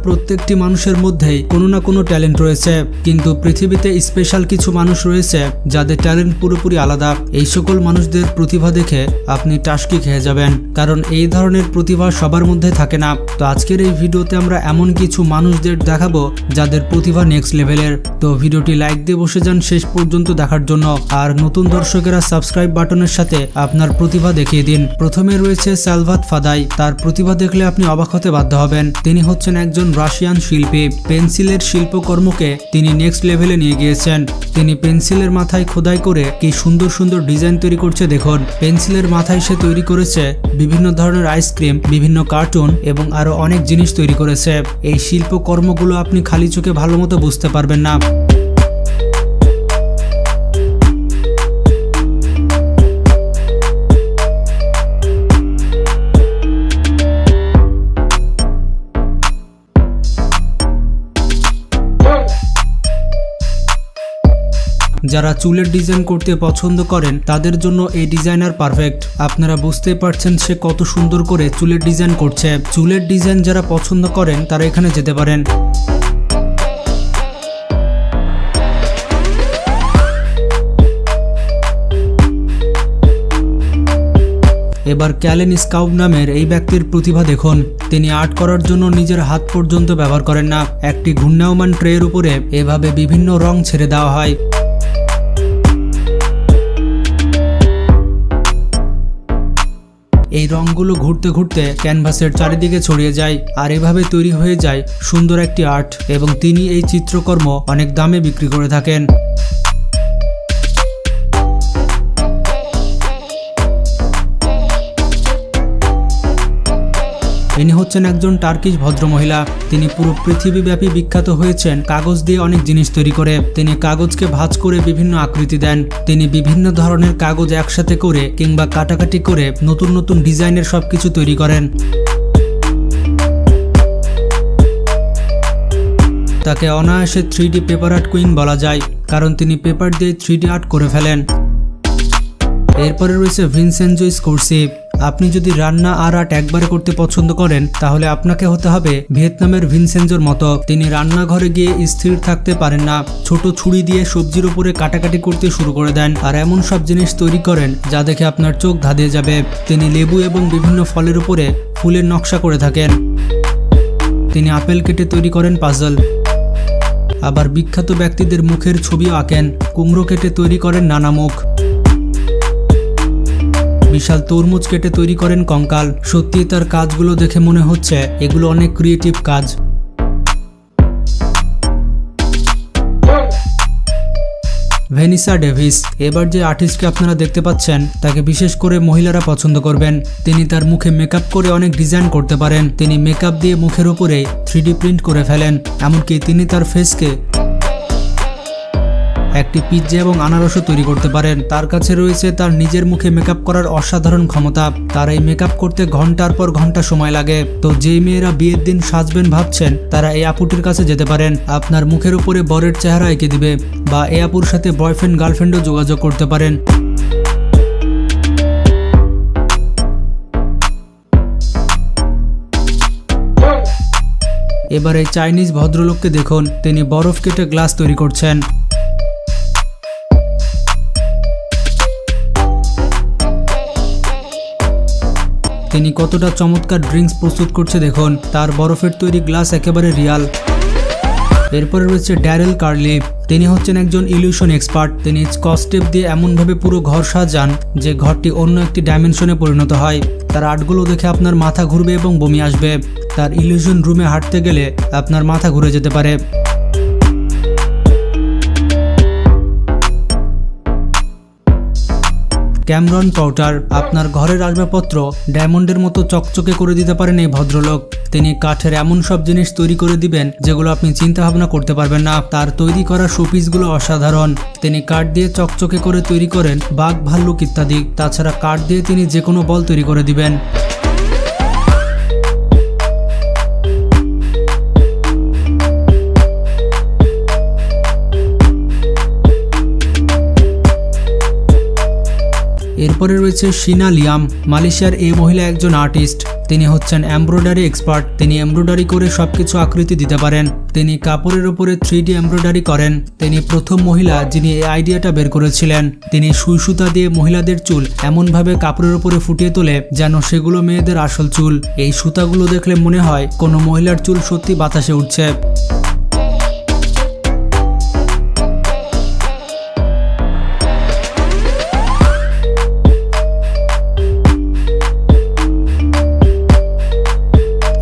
প্রত্যেকটি মানুষের মধ্যেই কোনো না কোনো ট্যালেন্ট রয়েছে, কিন্তু পৃথিবীতে স্পেশাল কিছু মানুষ রয়েছে যাদের ট্যালেন্ট পুরোপুরি আলাদা। এই সকল মানুষদের প্রতিভা দেখে আপনি টাসকি খেয়ে যাবেন, কারণ এই ধরনের প্রতিভা সবার মধ্যে থাকে না। তো আজকের এই ভিডিওতে আমরা এমন কিছু মানুষদের দেখাবো যাদের প্রতিভা নেক্সট লেভেলের। তো ভিডিওটি লাইক দিয়ে বসে যান শেষ পর্যন্ত দেখার জন্য, আর নতুন দর্শকেরা সাবস্ক্রাইব বাটনের সাথে আপনার প্রতিভা দেখিয়ে দিন। প্রথমে রয়েছে সালভাত ফাদাই। তার প্রতিভা দেখলে আপনি অবাক হতে বাধ্য হবেন। তিনি হচ্ছেন একজন রাশিয়ান শিল্পী। পেন্সিলের শিল্পকর্মকে তিনি নেক্সট লেভেলে নিয়ে গিয়েছেন। তিনি পেন্সিলের মাথায় খোদাই করে কি সুন্দর সুন্দর ডিজাইন তৈরি করছে দেখুন। পেন্সিলের মাথায় সে তৈরি করেছে বিভিন্ন ধরনের আইসক্রিম, বিভিন্ন কার্টুন এবং আরো অনেক জিনিস তৈরি করেছে। এই শিল্পকর্মগুলো আপনি খালি চোখে ভালো মতো বুঝতে পারবেন না। যারা চুলের ডিজাইন করতে পছন্দ করেন তাদের জন্য এই ডিজাইনার পারফেক্ট। আপনারা বুঝতে পারছেন সে কত সুন্দর করে চুলের ডিজাইন করছে। চুলের ডিজাইন যারা পছন্দ করেন তারা এখানে যেতে পারেন। এবার ক্যালেন স্কাউব নামের এই ব্যক্তির প্রতিভা দেখুন। তিনি আর্ট করার জন্য নিজের হাত পর্যন্ত ব্যবহার করেন না। একটি ঘূর্ণায়মান ট্রের উপরে এভাবে বিভিন্ন রং ছেড়ে দেওয়া হয়। এই রংগুলো ঘুরতে ঘুরতে ক্যানভাসের চারিদিকে ছড়িয়ে যায়, আর এভাবে তৈরি হয়ে যায় সুন্দর একটি আর্ট, এবং তিনি এই চিত্রকর্ম অনেক দামে বিক্রি করে থাকেন। ইনি হচ্ছেন একজন টার্কিশ ভদ্রমহিলা। তিনি পুরো পৃথিবীব্যাপী বিখ্যাত হয়েছেন কাগজ দিয়ে অনেক জিনিস তৈরি করে। তিনি কাগজকে ভাঁজ করে বিভিন্ন আকৃতি দেন। তিনি বিভিন্ন ধরনের কাগজ একসাথে করে কিংবা কাটাকাটি করে নতুন নতুন ডিজাইনের সবকিছু তৈরি করেন। তাকে অনায়াসে 3D পেপার আর্ট কুইন বলা যায়, কারণ তিনি পেপার দিয়ে 3D আর্ট করে ফেলেন। এরপরে রয়েছে ভিনসেনজো স্কোরসি। আপনি যদি রান্না আর আর্ট একবারে করতে পছন্দ করেন তাহলে আপনাকে হতে হবে ভিয়েতনামের ভিনসেনজোর মতো। তিনি রান্নাঘরে গিয়ে স্থির থাকতে পারেন না। ছোট ছুরি দিয়ে সবজির উপরে কাটাকাটি করতে শুরু করে দেন, আর এমন সব জিনিস তৈরি করেন যা দেখে আপনার চোখ ধাঁধিয়ে যাবে। তিনি লেবু এবং বিভিন্ন ফলের উপরে ফুলের নকশা করে থাকেন। তিনি আপেল কেটে তৈরি করেন পাজল। আবার বিখ্যাত ব্যক্তিদের মুখের ছবিও আঁকেন। কুমড়ো কেটে তৈরি করেন নানা মুখ। বিশাল তরমুজ কেটে তৈরি করেন কঙ্কাল। সত্যি তার কাজগুলো দেখে মনে হচ্ছে এগুলো অনেক ক্রিয়েটিভ কাজ। ভেনিসা ডেভিস। এবার যে আর্টিস্টকে আপনারা দেখতে পাচ্ছেন তাকে বিশেষ করে মহিলারা পছন্দ করবেন। তিনি তার মুখে মেকআপ করে অনেক ডিজাইন করতে পারেন। তিনি মেকআপ দিয়ে মুখের উপরে 3D প্রিন্ট করে ফেলেন। এমনকি তিনি তার ফেসকে একটি পিৎজা এবং আনারসও তৈরি করতে পারেন। তার কাছে রয়েছে তার নিজের মুখে মেকআপ করার অসাধারণ ক্ষমতা। তার এই মেকআপ করতে ঘন্টার পর ঘন্টা সময় লাগে। তো যেই মেয়েরা বিয়ের দিন সাজবেন ভাবছেন তারা এই আপুটির কাছে যেতে পারেন। আপনার মুখের উপরে বরের চেহারা এঁকে দিবে, বা এই আপুর সাথে বয়ফ্রেন্ড গার্লফ্রেন্ডও যোগাযোগ করতে পারেন। এবার এই চাইনিজ ভদ্রলোককে দেখুন। তিনি বরফ কেটে গ্লাস তৈরি করছেন। তিনি কতটা চমৎকার ড্রিঙ্কস প্রস্তুত করছে দেখুন। তার বরফের তৈরি গ্লাস একেবারে রিয়াল। এরপরে রয়েছে ড্যারেল কার্লি। তিনি হচ্ছেন একজন ইলিউশন এক্সপার্ট। তিনি স্কচ টেপ দিয়ে এমনভাবে পুরো ঘর সাজান যে ঘরটি অন্য একটি ডাইমেনশনে পরিণত হয়। তার আর্টগুলো দেখে আপনার মাথা ঘুরবে এবং বমি আসবে। তার ইলিউশন রুমে হাঁটতে গেলে আপনার মাথা ঘুরে যেতে পারে। Cameron porter. আপনার ঘরের আসবাবপত্র ডায়মন্ডের মতো চকচকে করে দিতে পারেন এই ভদ্রলোক। তিনি কাঠের এমন সব জিনিস তৈরি করে দিবেন যেগুলো আপনি চিন্তা ভাবনা করতে পারবেন না। তার তৈরি করা শোপিসগুলো অসাধারণ। তিনি কাঠ দিয়ে চকচকে করে তৈরি করেন বাঘ, ভাল্লুক ইত্যাদি। তাছাড়া কাঠ দিয়ে তিনি যে কোনো বল তৈরি করে দিবেন। এরপরে রয়েছে শিনা লিয়াম। মালয়েশিয়ার এই মহিলা একজন আর্টিস্ট। তিনি হচ্ছেন এমব্রয়ডারি এক্সপার্ট। তিনি এমব্রয়ডারি করে সবকিছু আকৃতি দিতে পারেন। তিনি কাপড়ের উপরে 3D এমব্রয়ডারি করেন। তিনি প্রথম মহিলা যিনি এই আইডিয়াটা বের করেছিলেন। তিনি সুই সুতা দিয়ে মহিলাদের চুল এমনভাবে কাপড়ের উপরে ফুটিয়ে তোলে যেন সেগুলো মেয়েদের আসল চুল। এই সুতাগুলো দেখলে মনে হয় কোনো মহিলার চুল সত্যি বাতাসে উঠছে।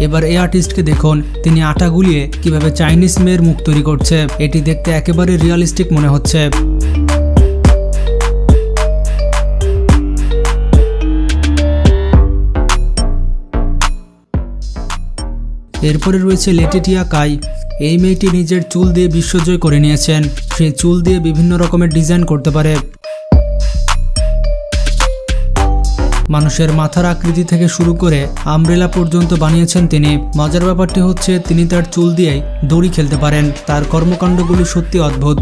এবার এই আর্টিস্টকে দেখুন, তিনি আটা গুলিয়ে কিভাবে চাইনিজ মেয়ের মুখ তৈরি করছে। এটি দেখতে একেবারে রিয়েলিস্টিক মনে হচ্ছে। এরপরে রয়েছে লেটিটিয়া কাই। এই মেয়েটি নিজের চুল দিয়ে বিশ্বজয় করে নিয়েছেন। সে চুল দিয়ে বিভিন্ন রকমের ডিজাইন করতে পারে। মানুষের মাথার আকৃতি থেকে শুরু করে আমব্রেলা পর্যন্ত বানিয়েছেন তিনি। মজার ব্যাপারটি হচ্ছে তিনি তার চুল দিয়েই দড়ি খেলতে পারেন। তার কর্মকাণ্ডগুলি সত্যি অদ্ভুত।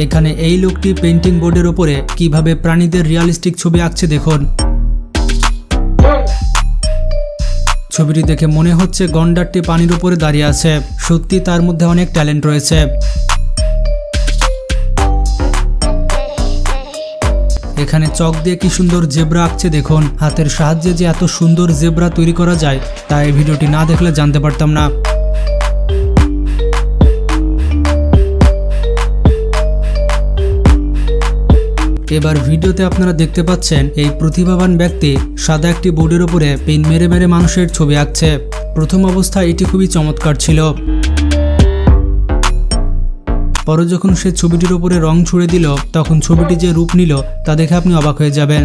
এখানে এই লোকটি পেন্টিং বোর্ডের উপরে কিভাবে প্রাণীদের রিয়েলিস্টিক ছবি আঁকছে দেখুন। ছবিটি দেখে মনে হচ্ছে গন্ডারটি পানির উপরে দাঁড়িয়ে আছে। সত্যি তার মধ্যে অনেক ট্যালেন্ট রয়েছে। এখানে চক দিয়ে কি সুন্দর জেব্রা আঁকছে দেখুন। হাতের সাহায্যে যে এত সুন্দর জেব্রা তৈরি করা যায় তা এই ভিডিওটি না দেখলে জানতে পারতাম না। এবার ভিডিওতে আপনারা দেখতে পাচ্ছেন এই প্রতিভাবান ব্যক্তি সাদা একটি বোর্ডের উপরে পেন মেরে মেরে মানুষের ছবি আঁকছে। প্রথম অবস্থায় এটি খুবই চমৎকার ছিল। পরে যখন সে ছবিটির উপরে রং ছুড়ে দিল তখন ছবিটি যে রূপ নিল তা দেখে আপনি অবাক হয়ে যাবেন।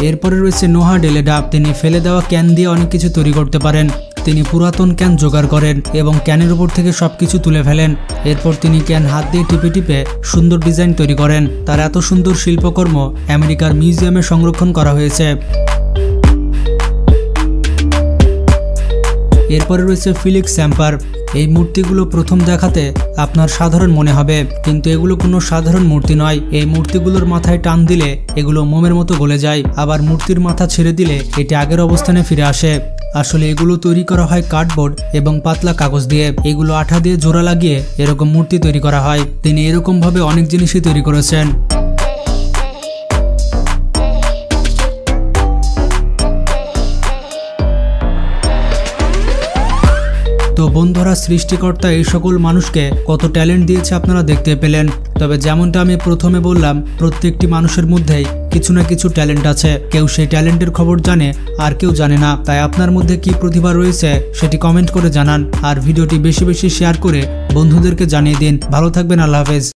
এরপরে রয়েছে নোহা ডেলেডা। তিনি ফেলে দেওয়া ক্যান দিয়ে অনেক কিছু তৈরি করতে পারেন। তিনি পুরাতন ক্যান জোগাড় করেন এবং ক্যানের উপর থেকে সবকিছু তুলে ফেলেন। এরপর তিনি ক্যান হাত দিয়ে টিপে টিপে সুন্দর ডিজাইন তৈরি করেন। তার এত সুন্দর শিল্পকর্ম আমেরিকার মিউজিয়ামে সংরক্ষণ করা হয়েছে। এরপরে রয়েছে ফিলিক্স স্যাম্পার। এই মূর্তিগুলো প্রথম দেখাতে আপনার সাধারণ মনে হবে, কিন্তু এগুলো কোনো সাধারণ মূর্তি নয়। এই মূর্তিগুলোর মাথায় টান দিলে এগুলো মোমের মতো গলে যায়, আবার মূর্তির মাথা ছেড়ে দিলে এটি আগের অবস্থানে ফিরে আসে। আসলে এগুলো তৈরি করা হয় কার্ডবোর্ড এবং পাতলা কাগজ দিয়ে। এগুলো আঠা দিয়ে জোড়া লাগিয়ে এরকম মূর্তি তৈরি করা হয়। তিনি এরকম ভাবে অনেক জিনিসই তৈরি করেছেন। তো বন্ধুরা, সৃষ্টিকর্তা এই সকল মানুষকে কত ট্যালেন্ট দিয়েছে আপনারা দেখতে পেলেন। তবে যেমনটা আমি প্রথমে বললাম, প্রত্যেকটি মানুষের মধ্যেই কিছু না কিছু ট্যালেন্ট আছে। কেউ সেই ট্যালেন্টের খবর জানে আর কেউ জানে না। তাই আপনার মধ্যে কি প্রতিভা রয়েছে সেটি কমেন্ট করে জানান, আর ভিডিওটি বেশি বেশি শেয়ার করে বন্ধুদেরকে জানিয়ে দিন। ভালো থাকবেন, আল্লাহ হাফেজ।